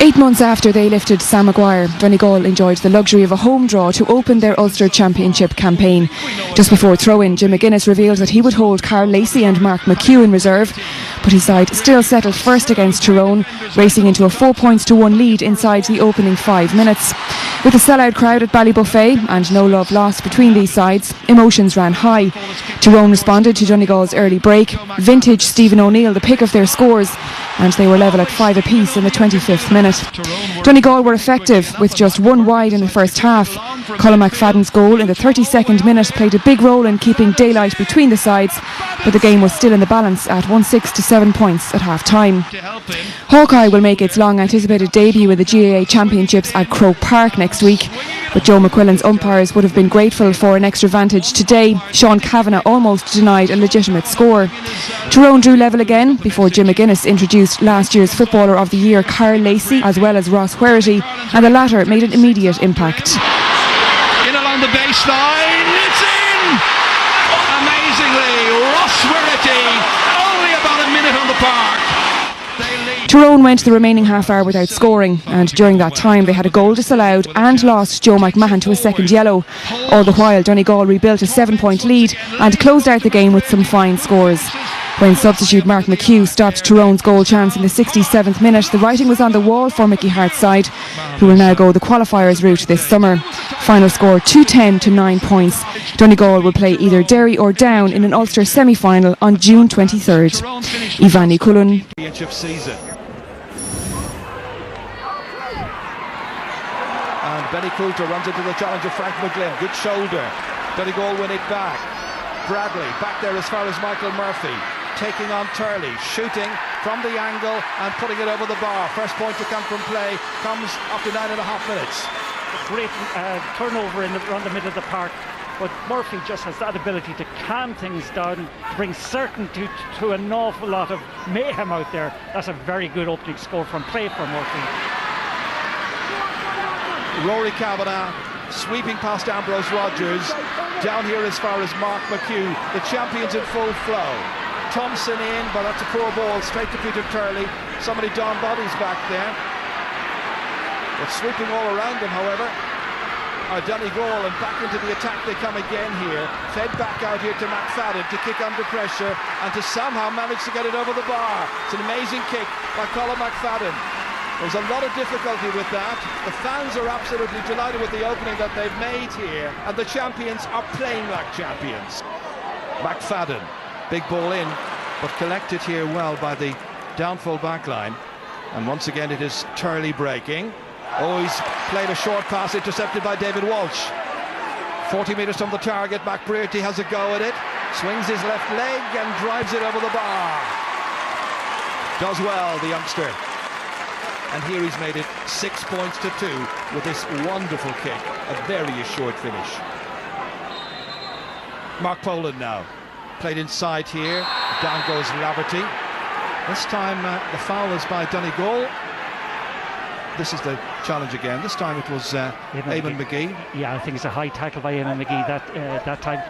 8 months after they lifted Sam Maguire, Donegal enjoyed the luxury of a home draw to open their Ulster Championship campaign. Just before throw-in, Jim McGuinness revealed that he would hold Carl Lacey and Mark McHugh in reserve, but his side still settled first against Tyrone, racing into a 4-1 lead inside the opening 5 minutes. With a sellout crowd at Ballybuffet and no love lost between these sides, emotions ran high. Tyrone responded to Donegal's early break. Vintage Stephen O'Neill the pick of their scores, and they were level at 5 apiece in the 25th minute. Donegal were effective with just one wide in the first half. Colin McFadden's goal in the 32nd minute played a big role in keeping daylight between the sides, but the game was still in the balance at 1-6 to 7 points at half time. Hawkeye will make its long anticipated debut in the GAA Championships at Croke Park next week, but Joe McQuillan's umpires would have been grateful for an extra advantage today. Sean Kavanagh almost denied a legitimate score. Tyrone drew level again before Jim McGuinness introduced last year's Footballer of the Year Carl Lacey as well as Ross Huerty, and the latter made an immediate impact. In along the baseline, it's in! Amazingly, Ross Huerty, only about a minute on the park. Tyrone went the remaining half hour without scoring, and during that time they had a goal disallowed and lost Joe McMahon to a second yellow. All the while Donegal rebuilt a 7-point lead and closed out the game with some fine scores. When substitute Mark McHugh stopped Tyrone's goal chance in the 67th minute, the writing was on the wall for Mickey Hart's side, who will now go the qualifiers route this summer. Final score 2-10 to 9 points. Donegal will play either Derry or Down in an Ulster semi-final on June 23rd. Ivani Cullen. And Benny Coulter runs into the challenge of Frank McGlynn. Good shoulder. Donegal win it back. Bradley back there as far as Michael Murphy. Taking on Turley, shooting from the angle and putting it over the bar. First point to come from play comes after 9.5 minutes. Great turnover around the middle of the park, but Murphy just has that ability to calm things down, to bring certainty to an awful lot of mayhem out there. That's a very good opening score from play for Murphy. Rory Kavanagh sweeping past Ambrose Rogers, down here as far as Mark McHugh, the champions in full flow. Thompson in, but that's a poor ball straight to Peter Turley. Somebody Don Bobby's back there. But sweeping all around them, however, are Donegal, and back into the attack they come again here. Fed back out here to McFadden to kick under pressure and to somehow manage to get it over the bar. It's an amazing kick by Colin McFadden. There's a lot of difficulty with that. The fans are absolutely delighted with the opening that they've made here, and the champions are playing like champions. McFadden, big ball in, but collected here well by the downfall backline. And once again it is Turley breaking. Oh, he's played a short pass intercepted by David Walsh. 40 metres from the target, McBrearty has a go at it. Swings his left leg and drives it over the bar. Does well, the youngster. And here he's made it 6 points to 2 with this wonderful kick. A very assured finish. Mark Poland now. Played inside here. Down goes Laverty. This time the foul is by Donegal. This is the challenge again. This time it was Eamon McGee. Yeah, I think it's a high tackle by Eamon McGee that time.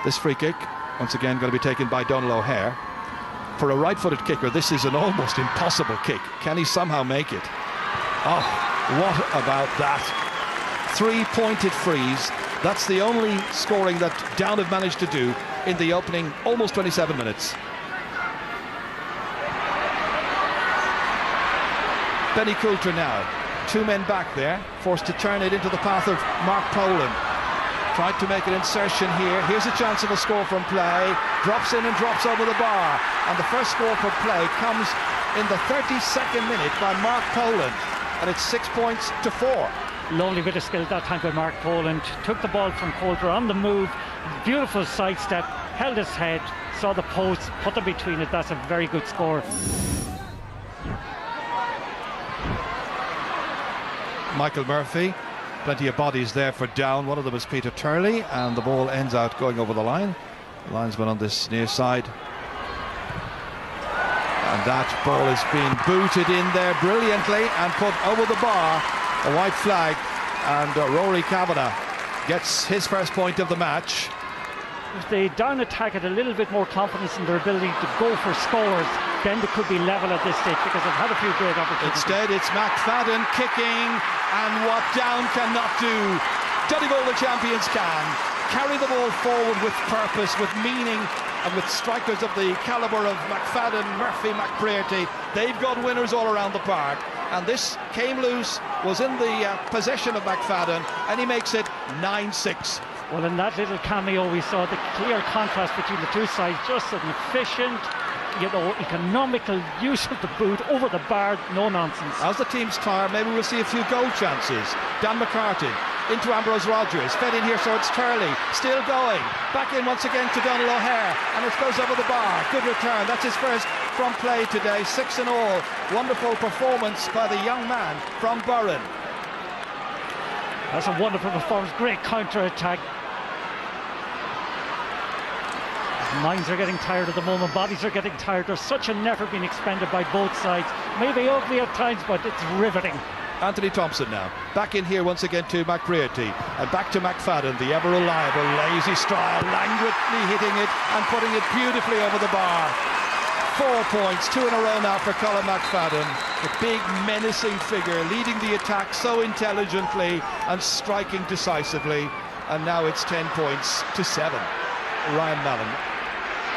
This free kick, once again, going to be taken by Donald O'Hare. For a right-footed kicker, this is an almost impossible kick. Can he somehow make it? Oh, what about that? 3 pointed frees. That's the only scoring that Down have managed to do in the opening almost 27 minutes. Benny Coulter now. 2 men back there, forced to turn it into the path of Mark Poland. Tried to make an insertion here. Here's a chance of a score from play. Drops in and drops over the bar. And the first score from play comes in the 32nd minute by Mark Poland. And it's 6 points to 4. Lovely bit of skill that time by Mark Poland. Took the ball from Coulter on the move. Beautiful sidestep. Held his head. Saw the post. Put them between it. That's a very good score. Michael Murphy. Plenty of bodies there for Down. One of them is Peter Turley, and the ball ends out going over the line. The linesman on this near side. And that ball is being booted in there brilliantly and put over the bar. A white flag, and Rory Kavanagh gets his first point of the match. If the Down attack had a little bit more confidence in their ability to go for scores, then it could be level at this stage because they've had a few great opportunities. Instead, it's McFadden kicking, and what Down cannot do, Donegal the champions can. Carry the ball forward with purpose, with meaning, and with strikers of the calibre of McFadden, Murphy, McBrearty. They've got winners all around the park, and this came loose, was in the possession of McFadden, and he makes it 9-6. Well, in that little cameo we saw the clear contrast between the two sides, just an efficient, economical use of the boot over the bar, no nonsense. As the team's tired, maybe we'll see a few goal chances. Dan McCartan into Ambrose Rogers, fed in here towards Turley, still going, back in once again to Donald O'Hare, and it goes over the bar. Good return, that's his first from play today, 6 in all. Wonderful performance by the young man from Burren. That's a wonderful performance, great counter-attack. Minds are getting tired at the moment, bodies are getting tired. There's such an effort being expended by both sides. Maybe ugly at times, but it's riveting. Anthony Thompson now, back in here once again to McBrearty, and back to McFadden, the ever reliable, lazy style, languidly hitting it and putting it beautifully over the bar. 4 points, 2 in a row now for Colin McFadden, the big menacing figure, leading the attack so intelligently and striking decisively, and now it's 10 points to 7. Ryan Mallon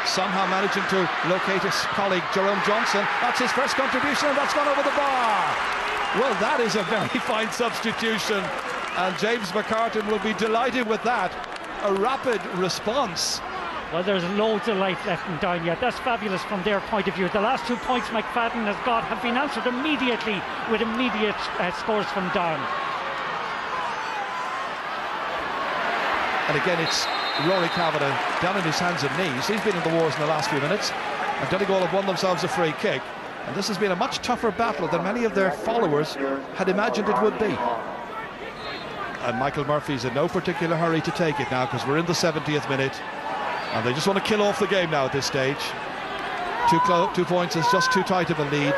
somehow managing to locate his colleague Jerome Johnson. That's his first contribution, and that's gone over the bar. Well, that is a very fine substitution, and James McCartan will be delighted with that. A rapid response. Well, there's loads of life left in Down yet. That's fabulous from their point of view. The last 2 points McFadden has got have been answered immediately with immediate scores from Down. And again, it's Rory Kavanagh down on his hands and knees. He's been in the wars in the last few minutes, and Donegal have won themselves a free kick, and this has been a much tougher battle than many of their followers had imagined it would be. And Michael Murphy's in no particular hurry to take it now, because we're in the 70th minute, and they just want to kill off the game now at this stage. 2 points is just too tight of a lead,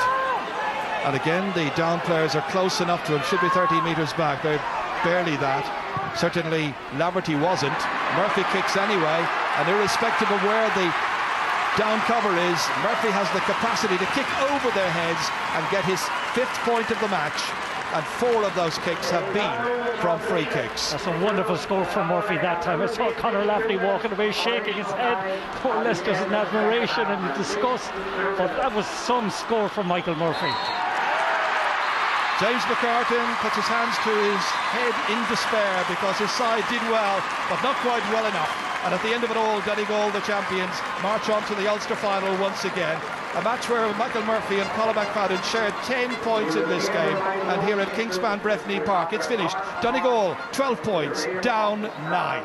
and again the Down players are close enough to him, should be 30 metres back. They're barely that. Certainly Laverty wasn't. Murphy kicks anyway, and irrespective of where the Down cover is, Murphy has the capacity to kick over their heads and get his 5th point of the match, and 4 of those kicks have been from free kicks. That's a wonderful score from Murphy that time. I saw Conor Laverty walking away shaking his head, more or less just in admiration and disgust, but that was some score from Michael Murphy. James McCartan puts his hands to his head in despair because his side did well, but not quite well enough. And at the end of it all, Donegal, the champions, march on to the Ulster final once again. A match where Michael Murphy and Colin McFadden shared 10 points in this game. And here at Kingspan Breffni Park, it's finished. Donegal, 12 points, Down 9.